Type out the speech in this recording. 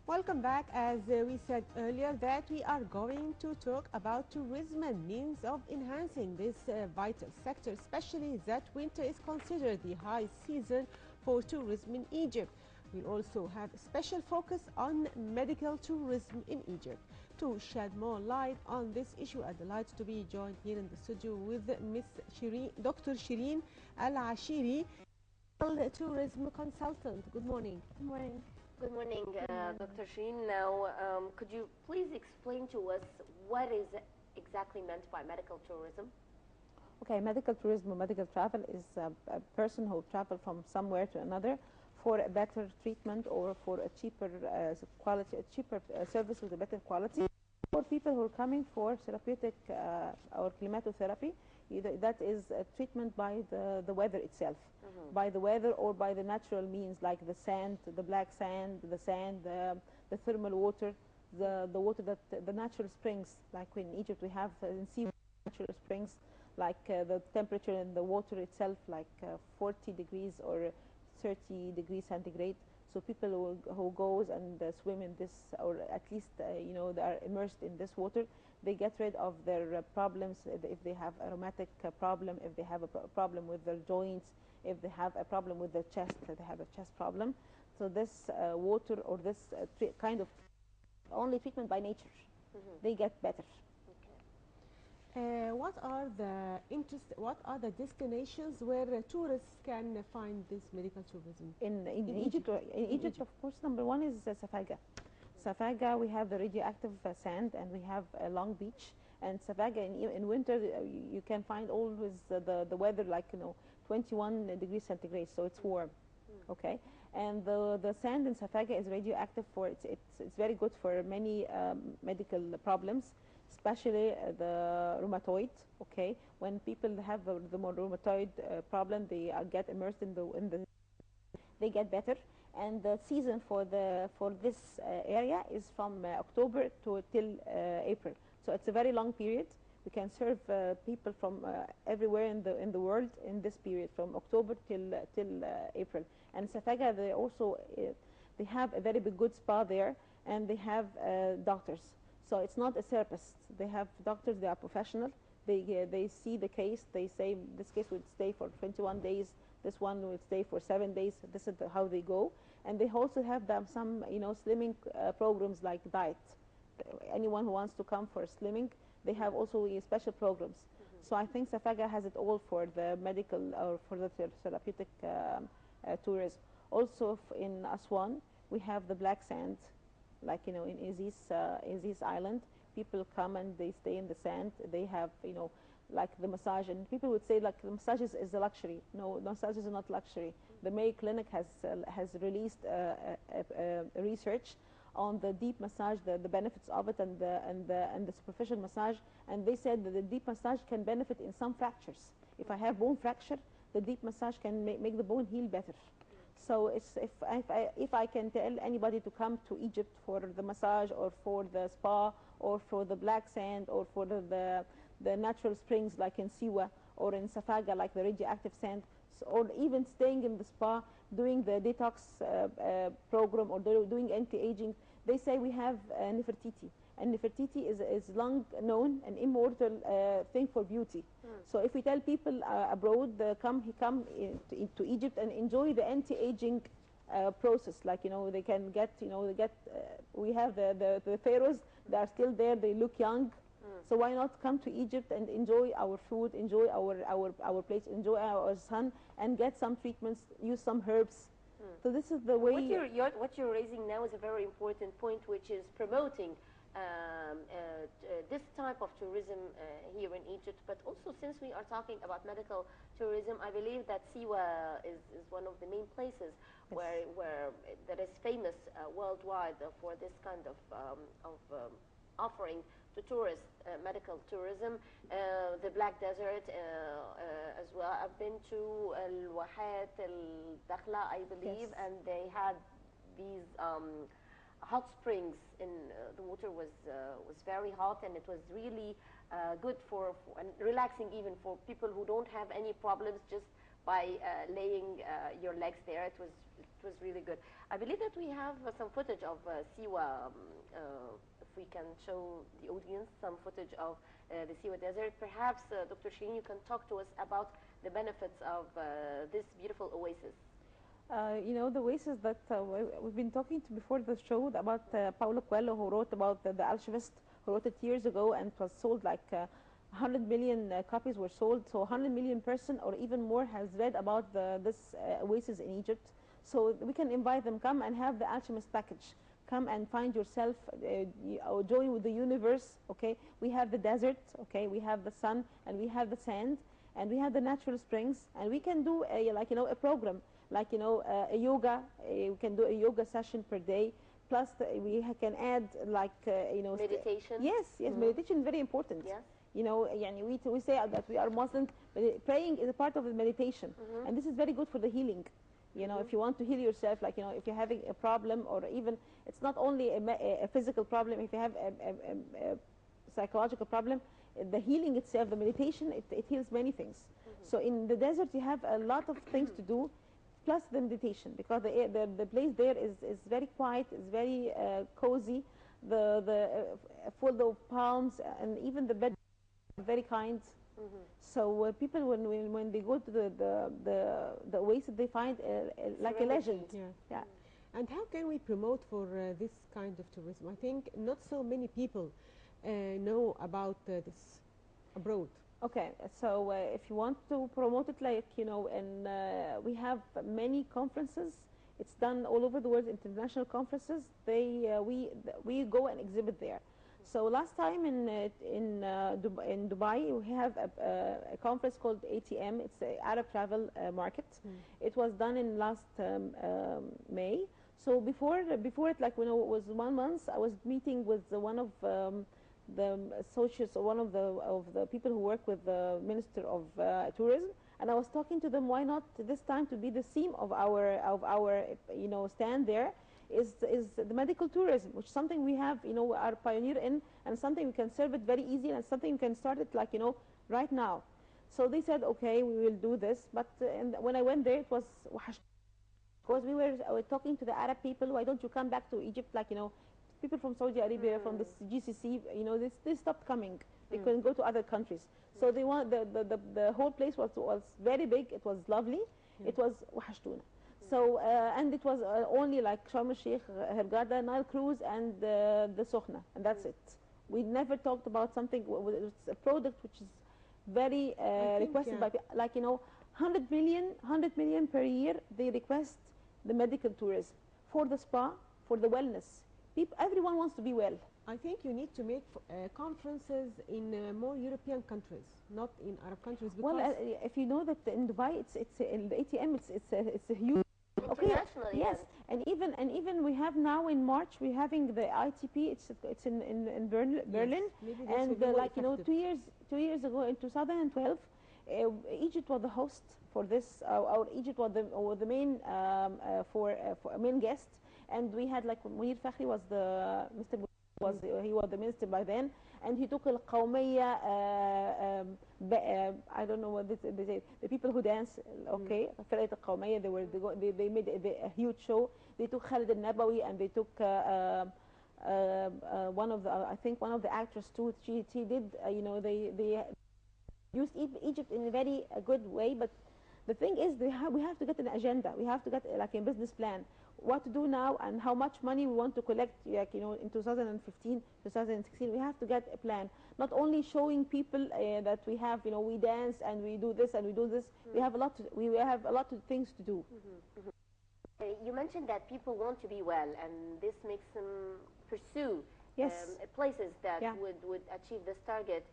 Welcome back. As we said earlier, that we are going to talk about tourism and means of enhancing this vital sector, especially that winter is considered the high season for tourism in Egypt. We'll also have a special focus on medical tourism in Egypt. To shed more light on this issue, I'm delighted to be joined here in the studio with Miss Shireen, Dr. Shireen Al-Ashiri, tourism consultant. Good morning. Good morning. Good morning, Good morning. Dr. Sheen. Now, could you please explain to us what is exactly meant by medical tourism? Okay, medical tourism or medical travel is a person who travel from somewhere to another for a better treatment or for a cheaper quality, a cheaper service with a better quality. For people who are coming for therapeutic or climatotherapy, either that is a treatment by the weather itself, by the weather or by the natural means like the sand, the black sand, the thermal water, the water that the natural springs, like in Egypt we have in sea natural springs, like the temperature in the water itself, like 40 degrees or 30 degrees centigrade. So people who goes and swim in this, or at least they are immersed in this water, they get rid of their problems. If they have a rheumatic problem, if they have a problem with their joints, if they have a problem with their chest, they have a chest problem. So this water or this kind of only treatment by nature, they get better. What are the destinations where tourists can find this medical tourism? In Egypt, of course, number one is Safaga. Safaga, we have the radioactive sand, and we have a Long Beach. And Safaga, in winter, you can find always the weather like 21 degrees centigrade, so it's warm. Okay, and the sand in Safaga is radioactive for it's very good for many medical problems, especially the rheumatoid. Okay, when people have the more rheumatoid problem, they get immersed in the they get better. And the season for this area is from October to till April. So it's a very long period. We can serve people from everywhere in the world in this period from October till April. And Safaga, they also they have a very good spa there, and they have doctors. So it's not a therapist. They have doctors. They are professional. They see the case. They say this case would stay for 21 days. This one will stay for 7 days. This is how they go. And they also have some slimming programs like diet. Anyone who wants to come for slimming, they have also special programs. So I think Safaga has it all for the medical or for the therapeutic tourism. Also in Aswan, we have the black sand, like in Aziz Island. People come and they stay in the sand. They have like the massage, and people would say like the massage is a luxury. No, massage is not luxury. The Mayo Clinic has released research on the deep massage, the benefits of it, and the superficial massage, and they said that the deep massage can benefit in some fractures. If I have bone fracture, the deep massage can make the bone heal better. So if I can tell anybody to come to Egypt for the massage or for the spa or for the black sand or for the natural springs like in Siwa or in Safaga like the radioactive sand, or even staying in the spa doing the detox program or doing anti-aging, they say we have Nefertiti. And Nefertiti is long known an immortal thing for beauty. So if we tell people abroad, come to Egypt and enjoy the anti-aging process, like they can get we have the pharaohs, they are still there, they look young. So why not come to Egypt and enjoy our food, enjoy our place, enjoy our sun, and get some treatments, use some herbs. So this is the way. What you're raising now is a very important point, which is promoting this type of tourism here in Egypt. But also, since we are talking about medical tourism, I believe that Siwa is one of the main places where that is famous worldwide for this kind of offering to tourists, medical tourism. The Black Desert as well. I've been to Al-Wahat, Al-Dakhla, I believe, and they had these hot springs. In the water was very hot, and it was really good for and relaxing even for people who don't have any problems, just by laying your legs there. It was really good. I believe that we have some footage of Siwa. If we can show the audience some footage of the Siwa Desert, perhaps Dr. Shireen, you can talk to us about the benefits of this beautiful oasis. You know, the oasis that we've been talking to before the show about Paulo Coelho, who wrote about the alchemist, who wrote it years ago, and it was sold like 100 million copies were sold. So 100 million person or even more has read about this oasis in Egypt. So we can invite them, come and have the alchemist package. Come and find yourself, join with the universe. Okay, we have the desert. Okay, we have the sun and we have the sand and we have the natural springs, and we can do like, you know, a program, like, you know, a yoga. We can do a yoga session per day. Plus, we can add like, you know, meditation. Yes, meditation is very important. Yes. You know, we say that we are Muslims, but praying is a part of the meditation, and this is very good for the healing. You know, if you want to heal yourself, like, you know, if you're having a problem, or even it's not only a physical problem, if you have a psychological problem, the healing itself, the meditation, it heals many things. So in the desert, you have a lot of things to do, plus the meditation, because the place there is very quiet, is very cozy, full of palms, and even the bed are very kind. So people, when they go to the oasis, they find like a legend. Yeah. And how can we promote for this kind of tourism? I think not so many people know about this abroad. Okay, so if you want to promote it, like, you know, and we have many conferences. It's done all over the world, international conferences. We go and exhibit there. So last time in Dubai, we have a conference called ATM. It's the Arab Travel Market. It was done in last May. So before it, like, when it was 1 month, I was meeting with one of the associates, or one of the people who work with the Minister of Tourism, and I was talking to them, why not this time to be the theme of our you know, stand there is the medical tourism, which is something we have, you know, we are pioneer in, and something we can serve it very easy, and something we can start it, like, you know, right now. So they said, okay, we will do this. But and when I went there, it was because we were talking to the Arab people, why don't you come back to Egypt, like, you know, people from Saudi Arabia, from the GCC, you know, they stopped coming. They couldn't go to other countries. So they want the whole place was very big. It was lovely. It was وحشتونا. So and it was only like Sharm el-Sheikh, Hurghada, Nile cruise, and the Sokhna, and that's it. We never talked about something. It's a product which is very requested by, like, you know, 100 million per year. They request the medical tourism for the spa, for the wellness. Everyone wants to be well. I think you need to make conferences in more European countries, not in Arab countries. Because Well, if you know that in Dubai, it's in the ATM, it's a huge. Okay. Yes, and even we have now in March, we're having the ITP. It's in Berlin, Yes, and like, you know, 2 years ago in 2012, Egypt was the host for this. Or Egypt was the main for a main guest, and we had, like, Munir Fakhri was he was the minister by then, and he took al-Qawmiya, I don't know what they say, the people who dance, okay, فرقة القومية, they made a huge show. They took Khalid al-Nabawi, and they took one of the actors too. She did, you know, they used Egypt in a very good way, but the thing is, we have to get an agenda. We have to get like a business plan, what to do now, and how much money we want to collect, like, you know, in 2015, 2016. We have to get a plan, not only showing people that we have, you know, we dance and we do this and we do this. We have a lot of things to do. You mentioned that people want to be well, and this makes them pursue Yes. places that Yeah. would achieve this target.